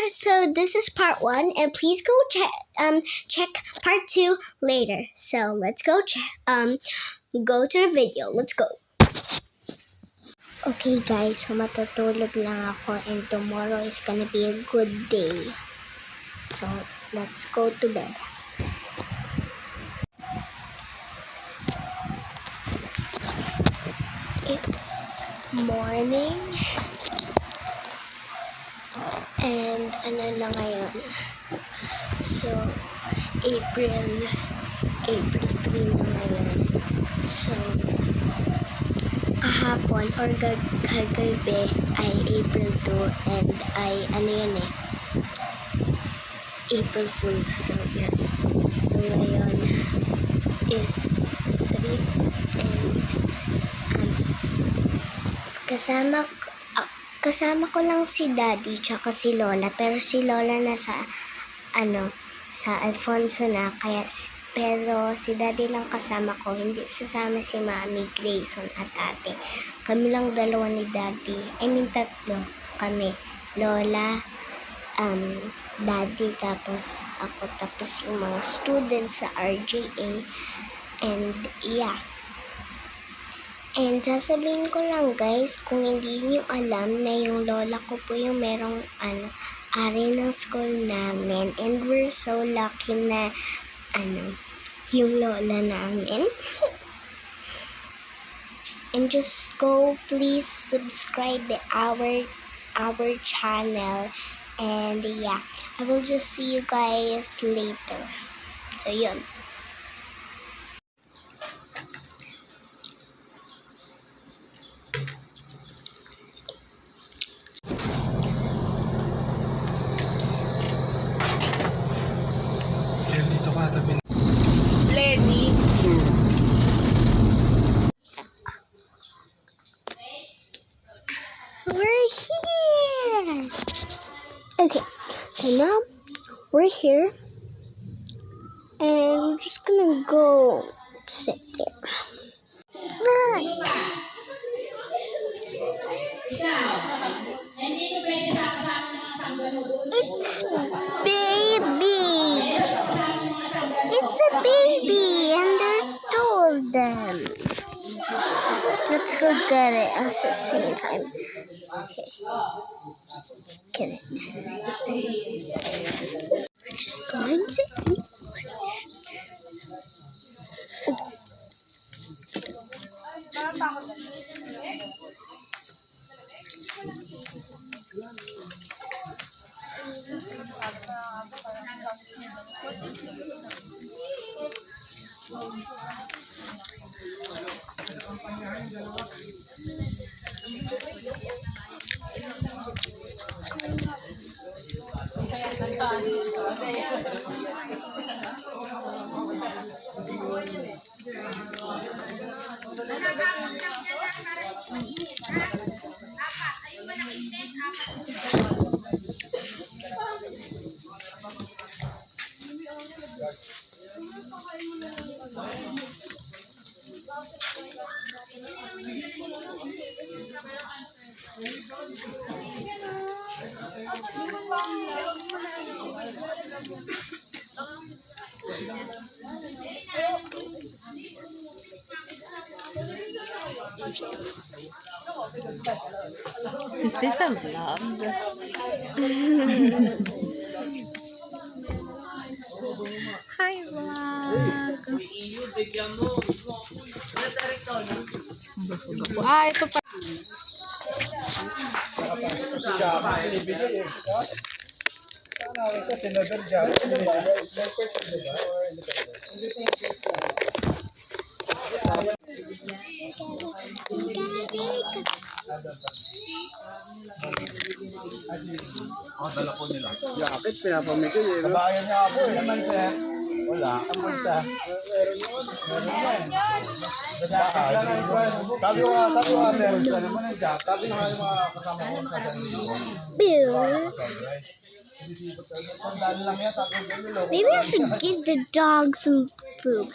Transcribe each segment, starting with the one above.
So this is part 1, and please go check part 2 later. So let's go go to the video. Let's go. Okay guys, so matutulog lang ako, and tomorrow is gonna be a good day. So let's go to bed. It's morning. And ano na ngayon? So, April 3 na ngayon. So, kahapon or kagabi ay April 2 and ay ano yun April Fools. So, yun. So, ngayon is 3 and kasama ko lang si Daddy tsaka si Lola, pero si Lola na sa Alfonso na, pero si Daddy lang kasama ko, hindi sasama si Mami, Grayson at Ate. Kami lang dalawa ni Daddy, tatlo kami, Lola, Daddy, tapos ako, tapos yung mga students sa RJA, and yeah. And sasabihin ko lang guys, kung hindi niyo alam na yung lola ko po yung merong ari ng school namin, and we're so lucky na yung lola namin. And just go please subscribe our channel, and yeah, I will just see you guys later. So yun. Lenny. We're here. Okay, so now we're here, and we're just gonna go sit there. Look. It's baby. It's a baby, and they're two of them. Let's go get it at the same time. Okay. Get it. We're just going to eat. Is this a vlog? Hi vlog! Ito pa. Dala po nila. Yakit, pinapamigay eh. Sa bayan niya ako eh. Naman sir. Wala. Ang bulsa. Meron yan. Sabi ko nga sir. Sabi mo nandiyan. Sabi nga yung mga kasama ko sa Bill. Maybe I should give the dog some food.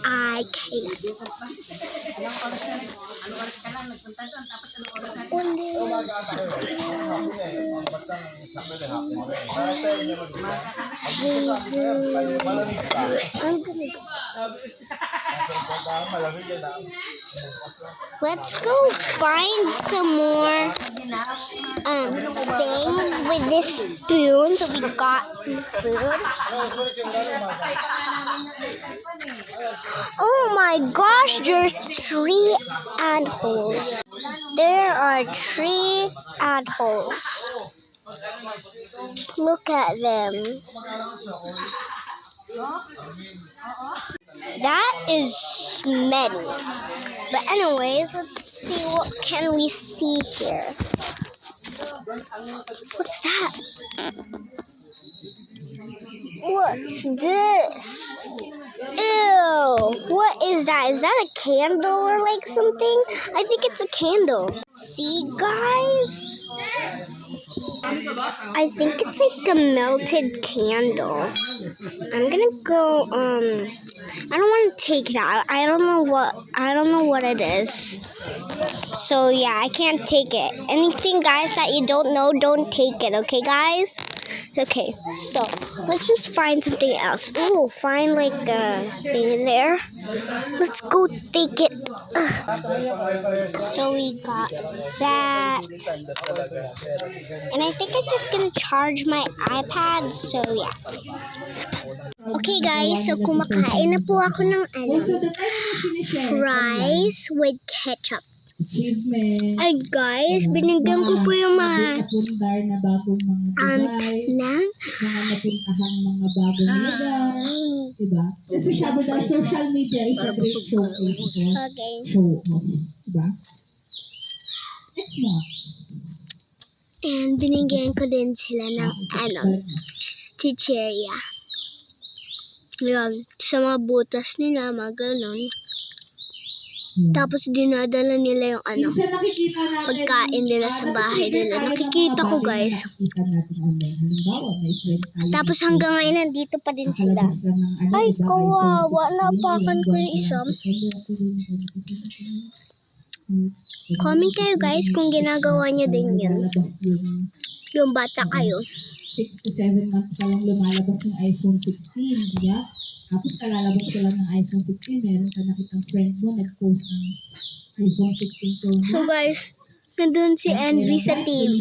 I can't. I'm gonna go. Let's go find some more things with this spoon. So we got some food. Oh my gosh, there's 3 antholes. There are 3 antholes. Look at them. That is many. But anyways, let's see what can we see here. What's that? What's this? Ew! What is that? Is that a candle or like something? I think it's a candle. See, guys? I think it's like a melted candle. I'm gonna go, I don't want to take that. I don't know what it is. So yeah, I can't take it. Anything, guys, that you don't know, don't take it, okay, guys? Okay, so let's just find something else. Ooh, find like a thing there. Let's go take it. So we got that. And I think I'm just gonna charge my iPad, so yeah. Okay guys, so kumakain na po ako ng fries with ketchup. Ay guys, binigyan ko po yung mga ng napuntahang mga bagong lugar, diba? Kasi sabi daw, social media is a great showcase for show off, diba? Next more. And binigyan ko din sila ng chicheria. Yan, sa mga butas nila, mga ganun. Tapos dinadala nila yung pagkain nila sa bahay nila. Nakikita ko guys. Tapos hanggang ngayon nandito pa din sila. Ay, kawawa. Napakan ko yung isa. Comment kayo guys kung ginagawa nyo din yun. Yung bata kayo. 6 to 7 months pa lang lumalabas yung iPhone 16, diba? Tapos kalalabas ko lang ng iPhone 16, meron ka nakitang friend mo, nag-post ng iPhone 16 Pro Max. So guys, nandun si Envy sa TV.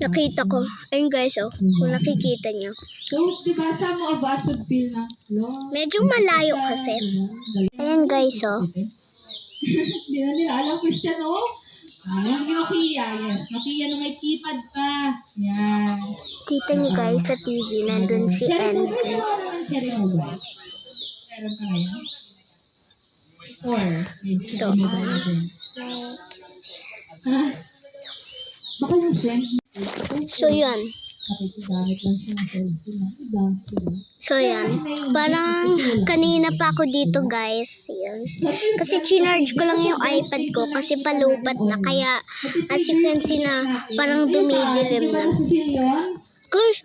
Nakita ko. Ayun guys, oh. Kung nakikita nyo. So, diba, sa mo ba should feel na, medyo malayo kasi. Ayan guys, oh. Hindi na nila alam, Christian, oh. Yung Nokia, yes. Nokia na may keypad pa. Yan. Kita niyo guys sa TV, nandun si Envy. Meron ka ngayon? Or, Ito. Baka yung friend. So yun. Nakikigamit lang siya ng cellphone ng iba. So yan. Parang kanina pa ako dito guys. Yun. Kasi chinarge ko lang yung iPad ko kasi palupat na. Kaya as you can see na parang dumidilim na. Guys,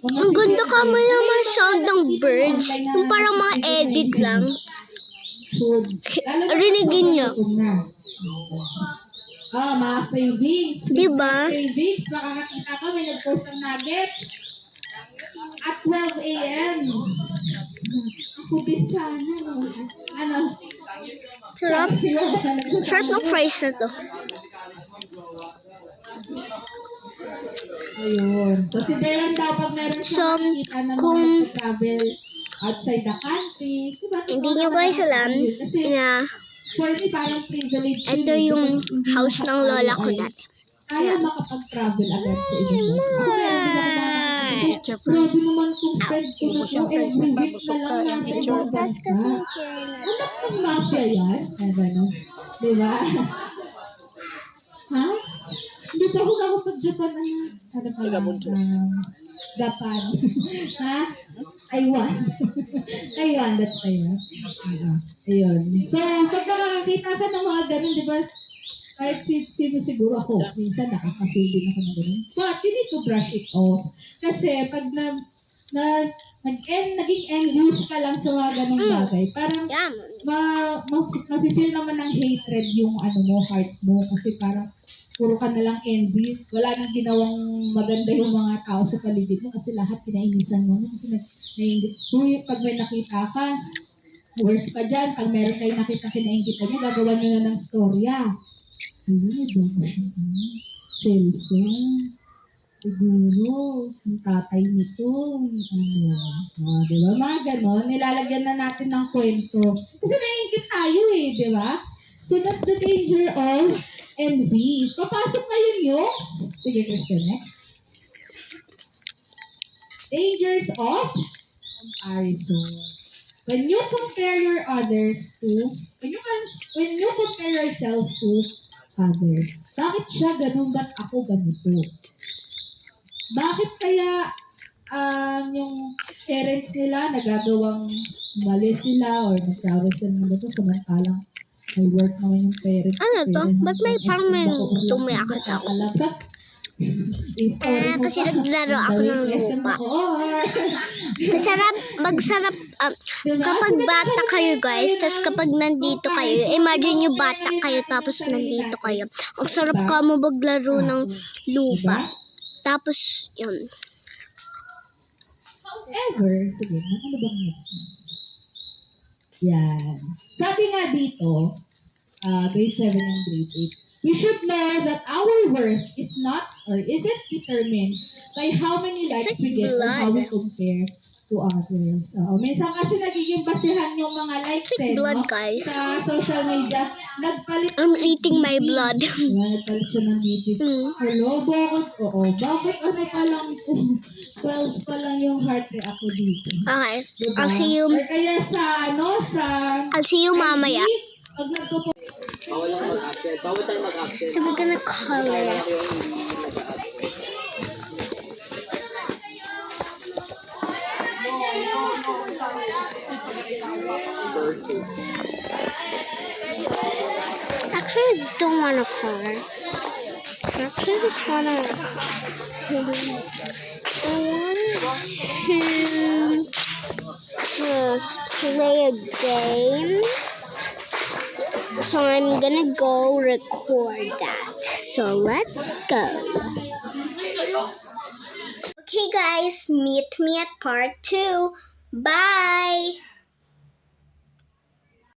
ang ganda kami naman sound ng birds. Yung parang mga edit lang. Rinigin nyo. Mga cravings. Diba? Cravings. Makakakita ka, may nag-post ng nuggets. At 12 a.m. Ako din sana. Ano? Sarap. Sarap ng fries na to. Ayun. So, si Belen daw pag meron siya makikita na mga travel outside the country. Diba? Hindi nyo guys alam na for me, parang privilege. ito yung house ng lola ko dati. Kaya makapag-travel agad sa ibang bansa. Ako meron din ako mga grabe naman kung friend ko na po every week na lang nasa ibang bansa. Anak ng mafia yan. Ano? Diba? Ha? Hindi pa ako nakapag-Japan. Ano pala? Japan. Ha? Taiwan. Taiwan, that's Taiwan. Ayun. So, pag nakakakita ka ng mga ganun, di ba? Kahit sino siguro ako, minsan nakaka-feel din ako ng ganun. But you need to brush it off. Kasi pag naging envious ka lang sa mga ganung bagay, parang ma-feel naman ng hatred yung heart mo. Kasi parang puro ka na lang envy. Wala nang ginawang maganda yung mga tao sa paligid mo kasi lahat pinainisan mo. Kasi naiingit. Kung pag may nakita ka, worse pa dyan. Pag meron kayo nakita kinaingitan nyo, gagawa nyo na ng storya. Ayun, bago siya. Cellphone. Siguro, yung tatay nito, di ba? Mga ganon, nilalagyan na natin ng kwento. Kasi naiingit tayo di ba? So that's the danger of envy. Papasok ngayon yung, sige Christian, next. Dangers of comparison. When you compare when you compare yourself to others, bakit siya ganun, ba't ako ganito? Bakit kaya yung parents nila nagagawang mali sila or nagsawa sila ng ito samantalang may work naman yung parents. Ano to? Ba't may parang may tumiyakat ako? Kasi naglaro ako ng lupa. Magsarap, kapag bata kayo guys, tapos kapag nandito kayo, imagine nyo bata kayo tapos nandito kayo. Ang sarap ka mo maglaro ng lupa. Tapos, yun. However, sige, ano bang next? Yan. Sabi nga dito, grade 7 and grade 8, we should know that our worth is not or isn't determined by how many likes we get or how we compare to others. Minsan kasi nagiging basihan yung mga likes Blood, guys. Sa social media. Nagpalit I'm eating my blood. Nagpalit siya ng BT. Hello, bakit? Bakit ano pa lang 12 pa lang yung heart rate ako dito. Okay. Diba? I'll see you. Kaya I'll see you mamaya. Pag nagpo So we're gonna color. Actually, I don't want to color. Actually, I just want to... I want to just play a game. So I'm gonna go record that. So let's go. Okay guys, meet me at part 2. Bye!